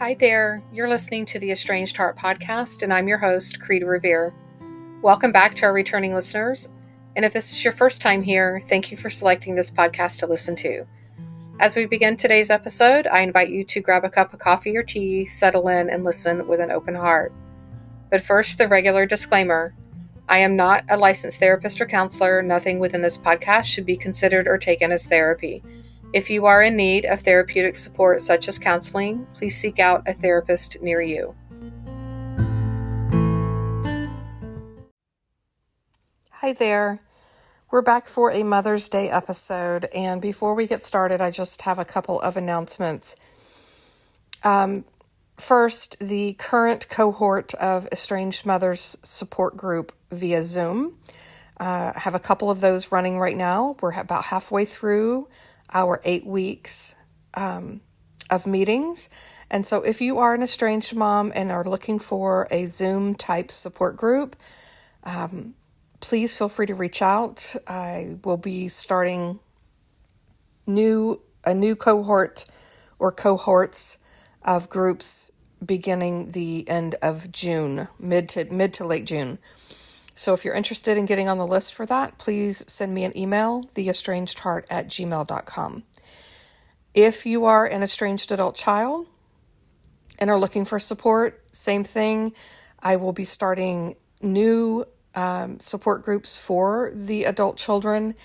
Hi there, you're listening to the Estranged Heart podcast, and I'm your host, Kreed Revere. Welcome back to our returning listeners, and if this is your first time here, thank you for selecting this podcast to listen to. As we begin today's episode, I invite you to grab a cup of coffee or tea, settle in, and listen with an open heart. But first, the regular disclaimer. I am not a licensed therapist or counselor. Nothing within this podcast should be considered or taken as therapy. If you are in need of therapeutic support such as counseling, please seek out a therapist near you. Hi there. We're back for a Mother's Day episode, and before we get started, I just have a couple of announcements. First, the current cohort of Estranged Mothers support group via Zoom. I have a couple of those running right now. We're about halfway through our 8 weeks of meetings. And so if you are an estranged mom and are looking for a Zoom type support group, please feel free to reach out. I will be starting a new cohort or cohorts of groups beginning the end of June, mid to late June. So if you're interested in getting on the list for that, please send me an email, theestrangedheart@gmail.com. If you are an estranged adult child and are looking for support, same thing. I will be starting new support groups for the adult children,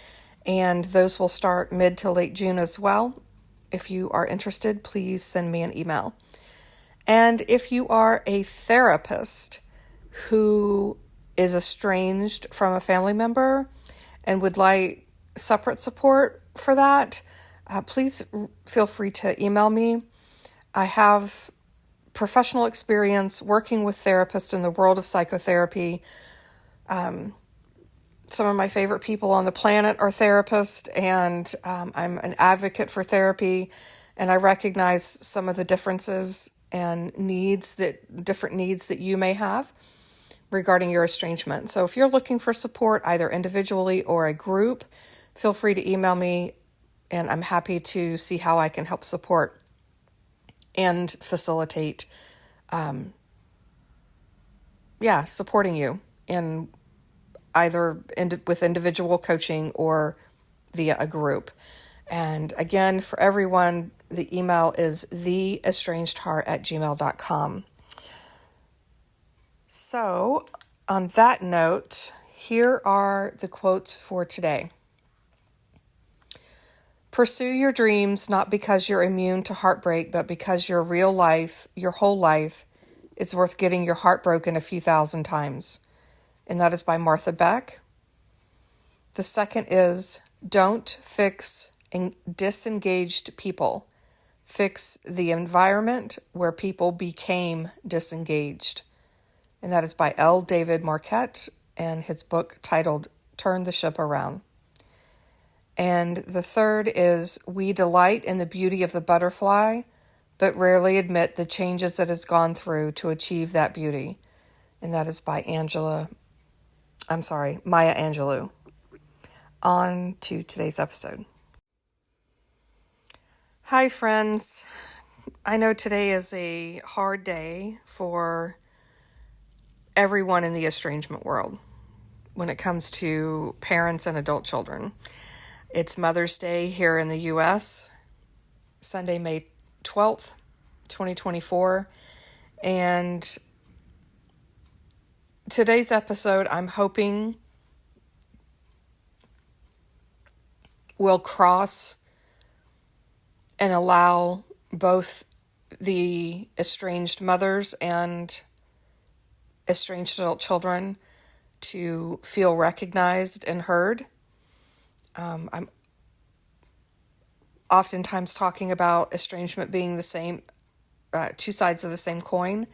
and those will start mid to late June as well. If you are interested, please send me an email. And if you are a therapist who is estranged from a family member and would like separate support for that, please feel free to email me. I have professional experience working with therapists in the world of psychotherapy. Some of my favorite people on the planet are therapists, and I'm an advocate for therapy, and I recognize some of the differences and different needs that you may have regarding your estrangement. So if you're looking for support, either individually or a group, feel free to email me, and I'm happy to see how I can help support and facilitate, supporting you in either with individual coaching or via a group. And again, for everyone, the email is theestrangedheart@gmail.com. So, on that note, here are the quotes for today. Pursue your dreams not because you're immune to heartbreak, but because your whole life, is worth getting your heart broken a few thousand times. And that is by Martha Beck. The second is, don't fix disengaged people. Fix the environment where people became disengaged. And that is by L. David Marquette and his book titled Turn the Ship Around. And the third is, we delight in the beauty of the butterfly, but rarely admit the changes it has gone through to achieve that beauty. And that is by Maya Angelou. On to today's episode. Hi, friends. I know today is a hard day for everyone in the estrangement world when it comes to parents and adult children. It's Mother's Day here in the U.S., Sunday, May 12th, 2024, and today's episode, I'm hoping, will cross and allow both the estranged mothers and estranged adult children to feel recognized and heard. I'm oftentimes talking about estrangement being the same, two sides of the same coin,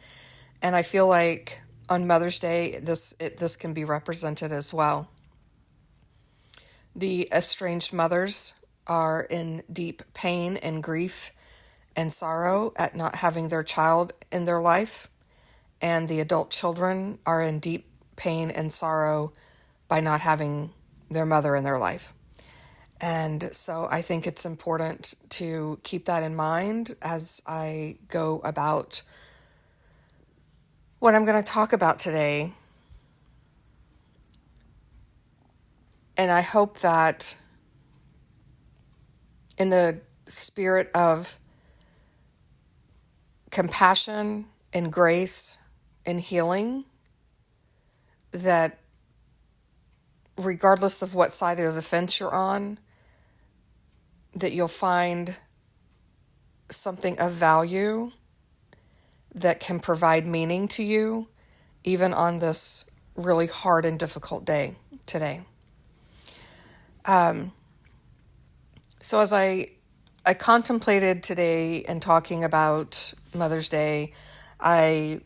and I feel like on Mother's Day, this can be represented as well. The estranged mothers are in deep pain and grief and sorrow at not having their child in their life, and the adult children are in deep pain and sorrow by not having their mother in their life. And so I think it's important to keep that in mind as I go about what I'm going to talk about today. And I hope that in the spirit of compassion and grace and healing, that regardless of what side of the fence you're on, that you'll find something of value that can provide meaning to you, even on this really hard and difficult day today. So as I contemplated today and talking about Mother's Day, I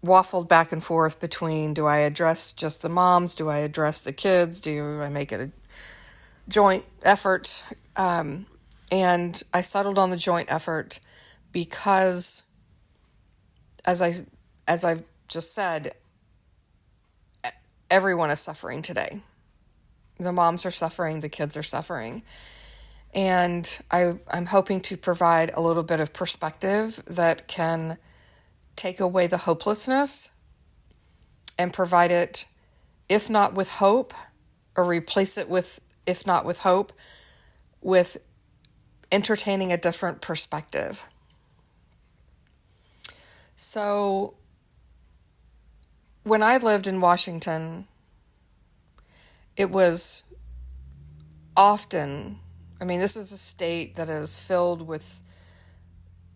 waffled back and forth between, do I address just the moms? Do I address the kids? Do I make it a joint effort? And I settled on the joint effort because, as I've just said, everyone is suffering today. The moms are suffering, the kids are suffering. And I'm hoping to provide a little bit of perspective that can take away the hopelessness and provide it, if not with hope, or replace it with, if not with hope, with entertaining a different perspective. So when I lived in Washington, it was often, this is a state that is filled with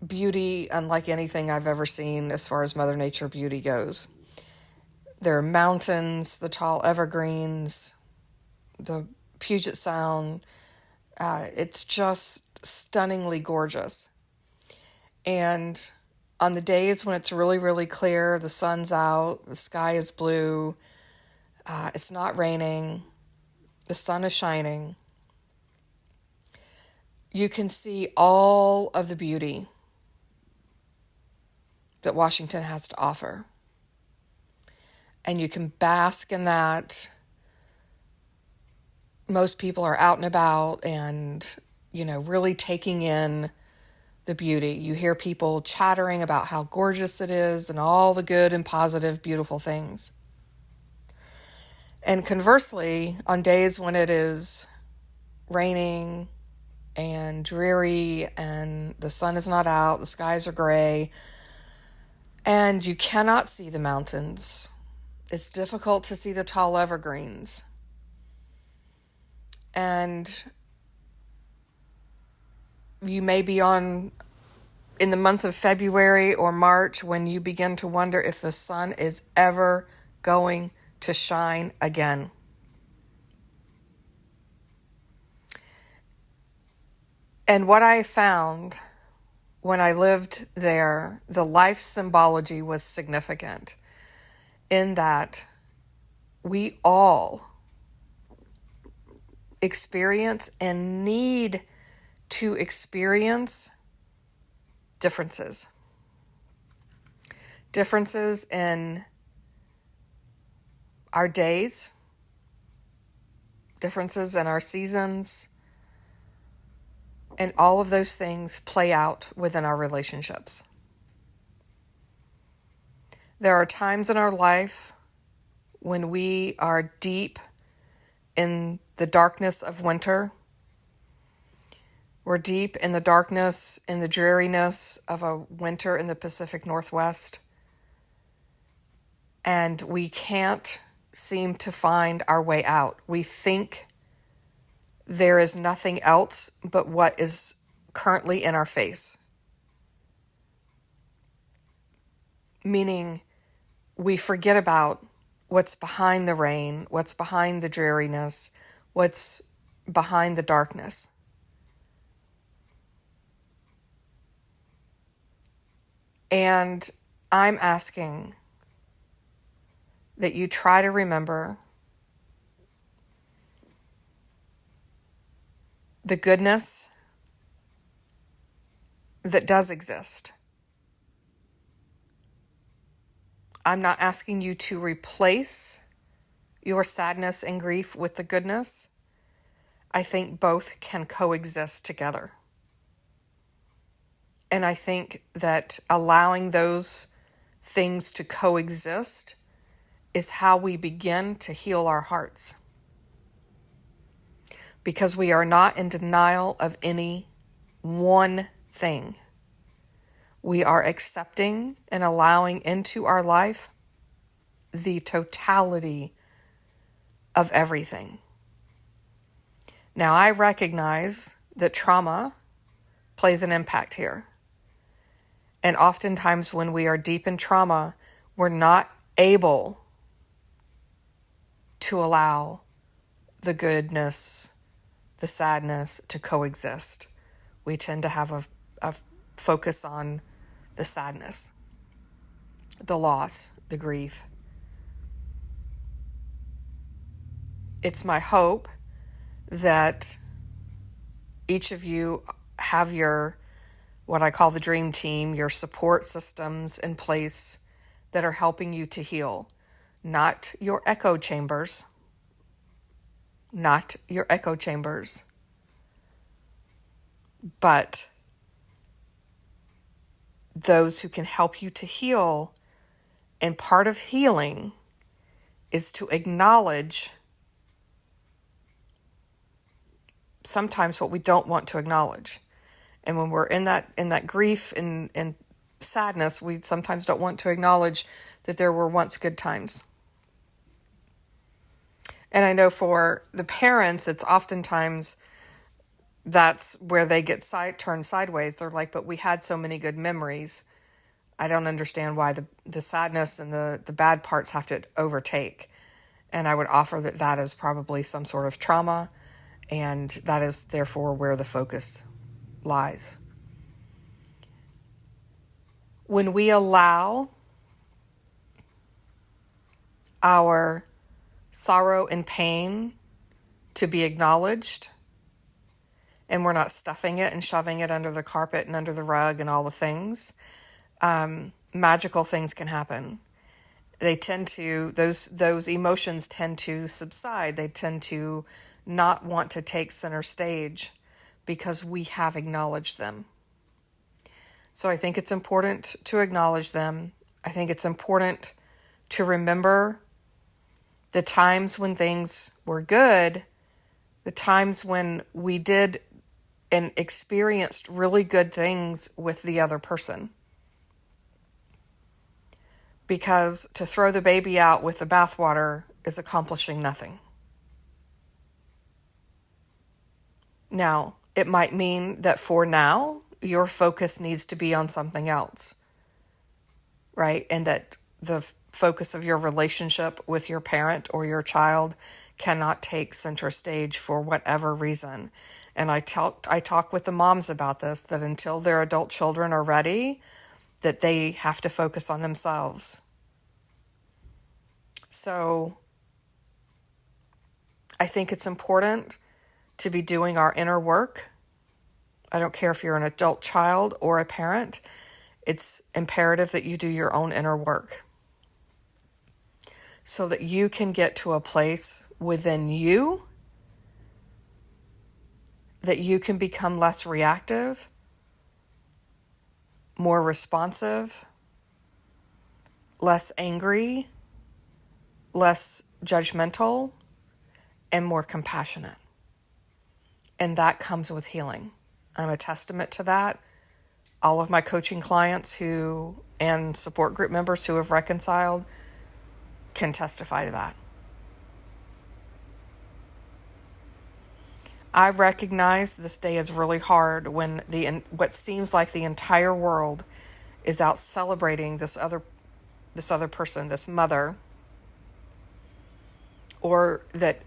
beauty unlike anything I've ever seen as far as Mother Nature beauty goes. There are mountains, the tall evergreens, the Puget Sound. It's just stunningly gorgeous. And on the days when it's really, really clear, the sun's out, the sky is blue, it's not raining, the sun is shining, you can see all of the beauty that Washington has to offer. And you can bask in that. Most people are out and about and, really taking in the beauty. You hear people chattering about how gorgeous it is and all the good and positive, beautiful things. And conversely, on days when it is raining and dreary and the sun is not out, the skies are gray, and you cannot see the mountains. It's difficult to see the tall evergreens. And you may be in the month of February or March when you begin to wonder if the sun is ever going to shine again. And what I found when I lived there, the life symbology was significant in that we all experience and need to experience differences. Differences in our days, differences in our seasons, and all of those things play out within our relationships. There are times in our life when we are deep in the darkness of winter. We're deep in the darkness, in the dreariness of a winter in the Pacific Northwest. And we can't seem to find our way out. We think there is nothing else but what is currently in our face. Meaning, we forget about what's behind the rain, what's behind the dreariness, what's behind the darkness. And I'm asking that you try to remember the goodness that does exist. I'm not asking you to replace your sadness and grief with the goodness. I think both can coexist together. And I think that allowing those things to coexist is how we begin to heal our hearts. Because we are not in denial of any one thing. We are accepting and allowing into our life the totality of everything. Now, I recognize that trauma plays an impact here. And oftentimes when we are deep in trauma, we're not able to allow the goodness, the sadness to coexist. We tend to have a focus on the sadness, the loss, the grief. It's my hope that each of you have your, what I call the dream team, your support systems in place that are helping you to heal. Not your echo chambers. Not your echo chambers. But those who can help you to heal. And part of healing is to acknowledge sometimes what we don't want to acknowledge. And when we're in that grief and sadness, we sometimes don't want to acknowledge that there were once good times. And I know for the parents, it's oftentimes that's where they get turned sideways. They're like, but we had so many good memories. I don't understand why the sadness and the bad parts have to overtake. And I would offer that is probably some sort of trauma, and that is therefore where the focus lies. When we allow our sorrow and pain to be acknowledged, and we're not stuffing it and shoving it under the carpet and under the rug and all the things, magical things can happen. They tend to, those emotions tend to subside. They tend to not want to take center stage because we have acknowledged them. So I think it's important to acknowledge them. I think it's important to remember the times when things were good, the times when we did and experienced really good things with the other person. Because to throw the baby out with the bathwater is accomplishing nothing. Now, it might mean that for now, your focus needs to be on something else, right? And that the focus of your relationship with your parent or your child cannot take center stage for whatever reason. And I talk with the moms about this, that until their adult children are ready, that they have to focus on themselves. So I think it's important to be doing our inner work. I don't care if you're an adult child or a parent. It's imperative that you do your own inner work so that you can get to a place within you that you can become less reactive, more responsive, less angry, less judgmental, and more compassionate. And that comes with healing. I'm a testament to that. All of my coaching clients and support group members who have reconciled can testify to that. I recognize this day is really hard when what seems like the entire world is out celebrating this other person, this mother, or that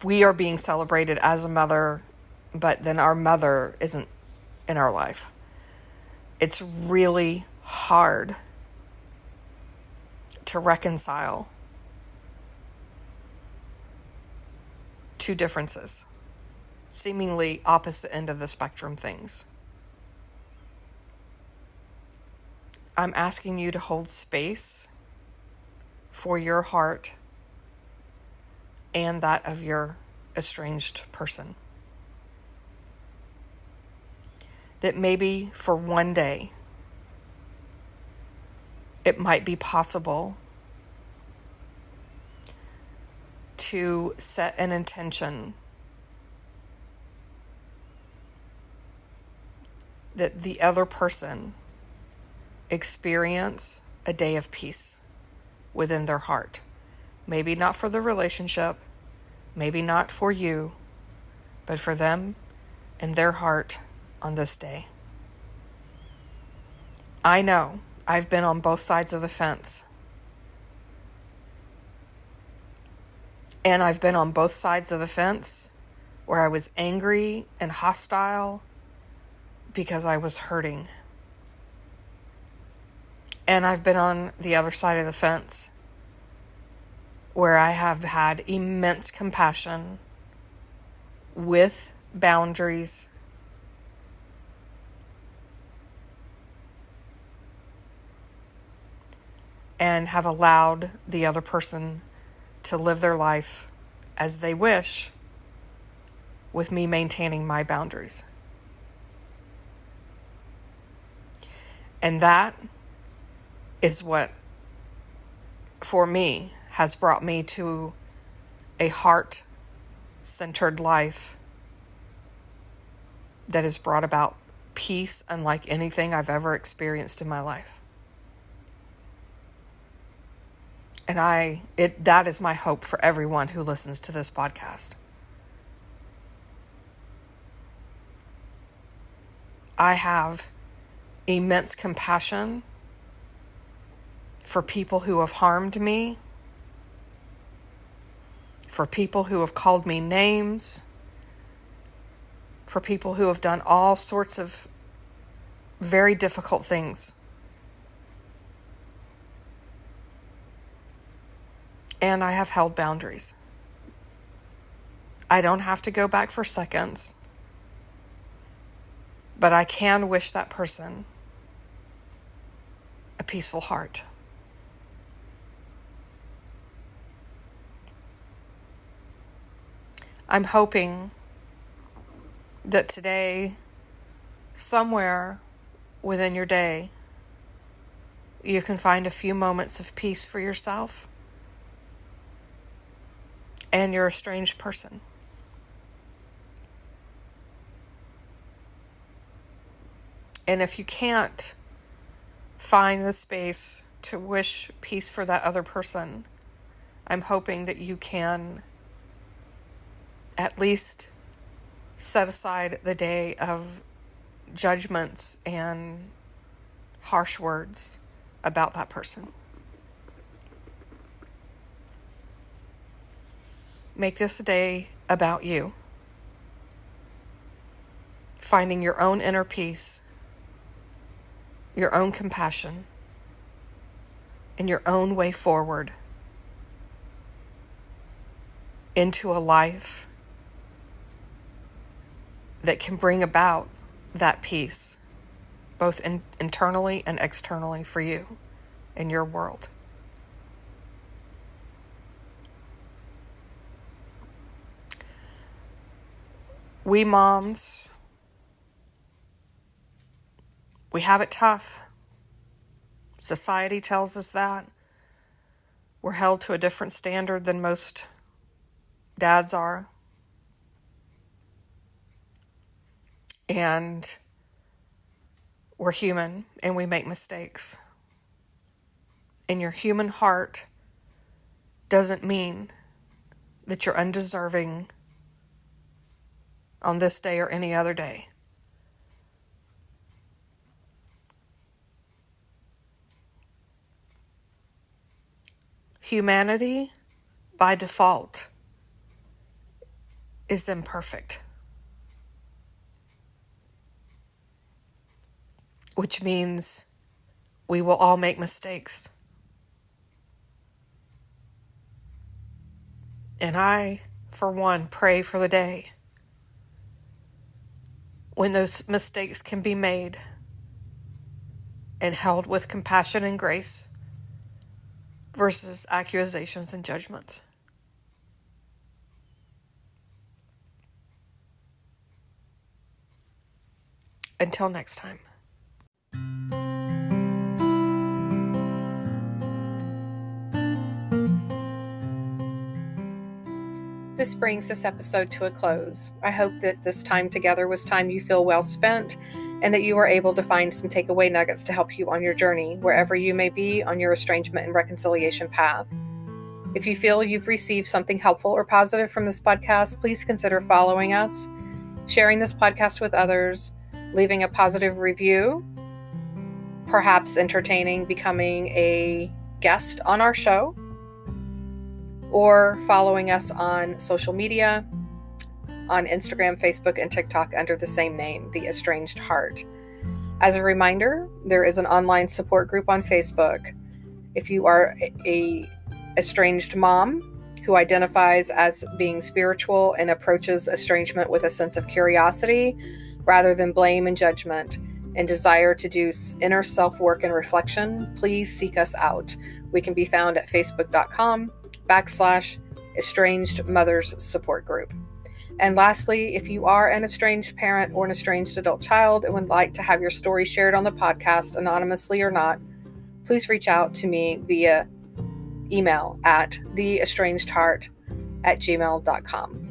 we are being celebrated as a mother, but then our mother isn't in our life. It's really hard to reconcile two differences, seemingly opposite end of the spectrum things. I'm asking you to hold space for your heart and that of your estranged person. That maybe for one day, it might be possible to set an intention that the other person experience a day of peace within their heart. Maybe not for the relationship, maybe not for you, but for them and their heart on this day. I know I've been on both sides of the fence. And I've been on both sides of the fence where I was angry and hostile because I was hurting. And I've been on the other side of the fence where I have had immense compassion with boundaries and have allowed the other person to live their life as they wish, with me maintaining my boundaries. And that is what, for me, has brought me to a heart-centered life that has brought about peace unlike anything I've ever experienced in my life. And that is my hope for everyone who listens to this podcast. I have immense compassion for people who have harmed me, for people who have called me names, for people who have done all sorts of very difficult things. And I have held boundaries. I don't have to go back for seconds, but I can wish that person a peaceful heart. I'm hoping that today, somewhere within your day, you can find a few moments of peace for yourself and your estranged person. And if you can't find the space to wish peace for that other person, I'm hoping that you can at least set aside the day of judgments and harsh words about that person. Make this a day about you, finding your own inner peace, your own compassion, and your own way forward into a life that can bring about that peace, both internally and externally for you in your world. We moms, we have it tough. Society tells us that. We're held to a different standard than most dads are. And we're human and we make mistakes. And your human heart doesn't mean that you're undeserving on this day or any other day. Humanity, by default, is imperfect, which means we will all make mistakes. And I, for one, pray for the day when those mistakes can be made and held with compassion and grace versus accusations and judgments. Until next time. This brings this episode to a close. I hope that this time together was time you feel well spent and that you are able to find some takeaway nuggets to help you on your journey, wherever you may be on your estrangement and reconciliation path. If you feel you've received something helpful or positive from this podcast, please consider following us, sharing this podcast with others, leaving a positive review, perhaps entertaining becoming a guest on our show, or following us on social media, on Instagram, Facebook, and TikTok under the same name, The Estranged Heart. As a reminder, there is an online support group on Facebook. If you are a estranged mom who identifies as being spiritual and approaches estrangement with a sense of curiosity rather than blame and judgment, and desire to do inner self-work and reflection, please seek us out. We can be found at facebook.com/estranged mothers support group. And lastly, if you are an estranged parent or an estranged adult child and would like to have your story shared on the podcast, anonymously or not, please reach out to me via email at theestrangedheart@gmail.com.